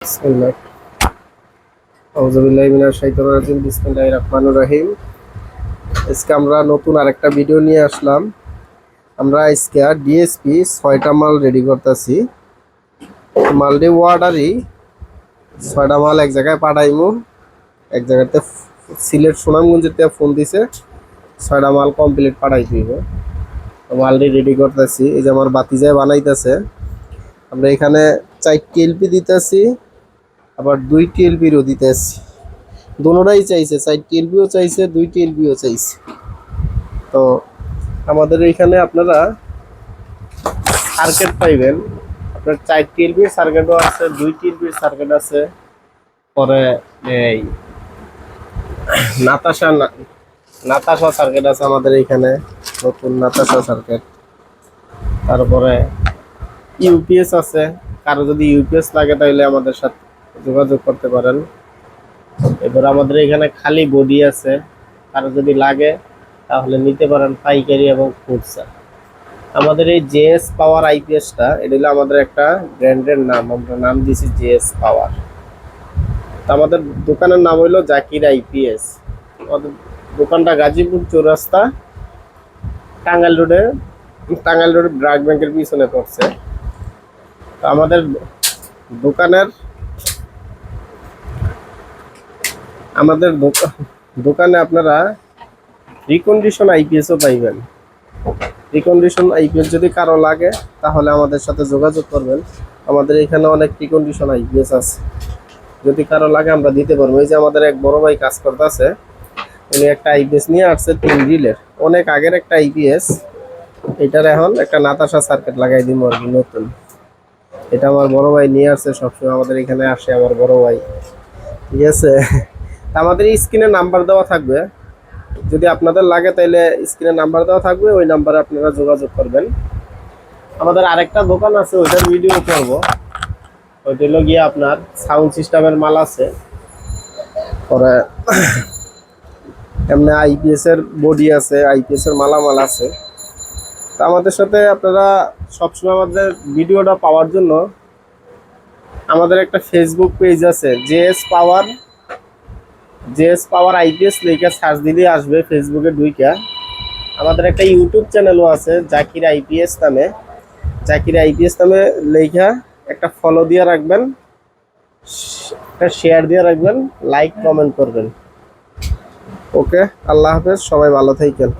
বিসমিল্লাহ আউযুবিল্লাহি মিনাশ শাইতানির রাজিম বিসমিল্লাহির রহমানির রহিম। আজকে আমরা নতুন আরেকটা ভিডিও নিয়ে আসলাম। আমরা আজকে ডিএসপি 6টা মাল রেডি করতেছি। মালটি অর্ডারই 6টা মাল এক জায়গায় পাঠাইমু। এক জায়গাতে সিলেট সুনামগঞ্জের থেকে ফোন দিছে 6টা মাল কমপ্লিট পাঠাই দিব। মালটি রেডি করতেছি। এই যে আমার বাতিজায় বানাইতেছে। আমরা এখানে 4টি এলপি দিতেছি, আবার 2টি এলপিরও দিতেছি। দোনোটাই চাইছে, 4টি এলপিও চাইছে, 2টি এলপিও চাইছে। তো আমাদের এখানে আপনারা সার্কিট পাইবেন। আপনার 4টি এলপির সার্কিটও আছে, 2টি এলপির সার্কিট আছে। পরে এই নাতাশা সার্কিট আছে আমাদের এখানে, নতুন নাতাশা সার্কিট। তারপরে ইউপিএস আছে। কারো যদি ইউপিএস লাগে তাহলে আমাদের সাথে যোগাযোগ করতে পারেন। এবার আমাদের এখানে খালি বডি আছে, কারো যদি লাগে তাহলে নিতে পারেন পাইকারি এবং খুচরা। আমাদের এই জেএস পাওয়ার আইপিএসটা, এটা হলো আমাদের একটা ব্র্যান্ডের নাম, আমরা নাম দিয়েছি জেএস পাওয়ার। আমাদের দোকানের নাম হলো জাকির আইপিএস। আমাদের দোকানটা গাজীপুর চৌরাস্তা, টাঙ্গাইল রোডে ব্রাক ব্যাংকের পিছনে পড়ছে। তো আমাদের দোকানে আপনারা রিকন্ডিশন আইপিএসও পাইবেন। রিকন্ডিশন আইপিএস যদি কারো লাগে তাহলে আমাদের সাথে যোগাযোগ করবেন। আমাদের এখানে অনেক রিকন্ডিশন আইপিএস আছে, যদি কারো লাগে আমরা দিতে পারবো। এই যে আমাদের এক বড় ভাই কাজ করতেছে, উনি একটা আইপিএস নিয়ে আসছে 3 রিলের, অনেক আগের একটা আইপিএস। এটার এখন একটা নাতাশা সার্কিট লাগাই দিব আর কি, নতুন। এটা আমার বড় ভাই নিয়ে আসছে, সবসময় আমাদের এখানে আসে আমার বড় ভাই, ঠিক আছে। আমাদের স্ক্রিনে নাম্বার দেওয়া থাকবে, যদি আপনাদের লাগে তাহলে স্ক্রিনে নাম্বার দেওয়া থাকবে, ওই নাম্বারে আপনারা যোগাযোগ করবেন। আমাদের আরেকটা দোকান আছে, ওইটার ভিডিও করব। ওইটা হলো গিয়ে আপনার সাউন্ড সিস্টেমের মাল আছে, পরে এমনি আইপিএস এর বডি আছে, আইপিএস এর মালামাল আছে। তা আমাদের সাথে আপনারা সবসময় আমাদের ভিডিওটা পাওয়ার জন্য আমাদের একটা ফেসবুক পেজ আছে, জেএস পাওয়ার আইপিএস লেখা সার্চ দিলে আসবে ফেসবুকে ঢুইকা। আমাদের একটা ইউটিউব চ্যানেলও আছে জাকির আইপিএস নামে। জাকির আইপিএস নামে লেখা একটা ফলো দিয়ে রাখবেন, একটা শেয়ার দিয়ে রাখবেন, লাইক কমেন্ট করবেন। ওকে, আল্লাহ হাফেজ, সবাই ভালো থাকেন।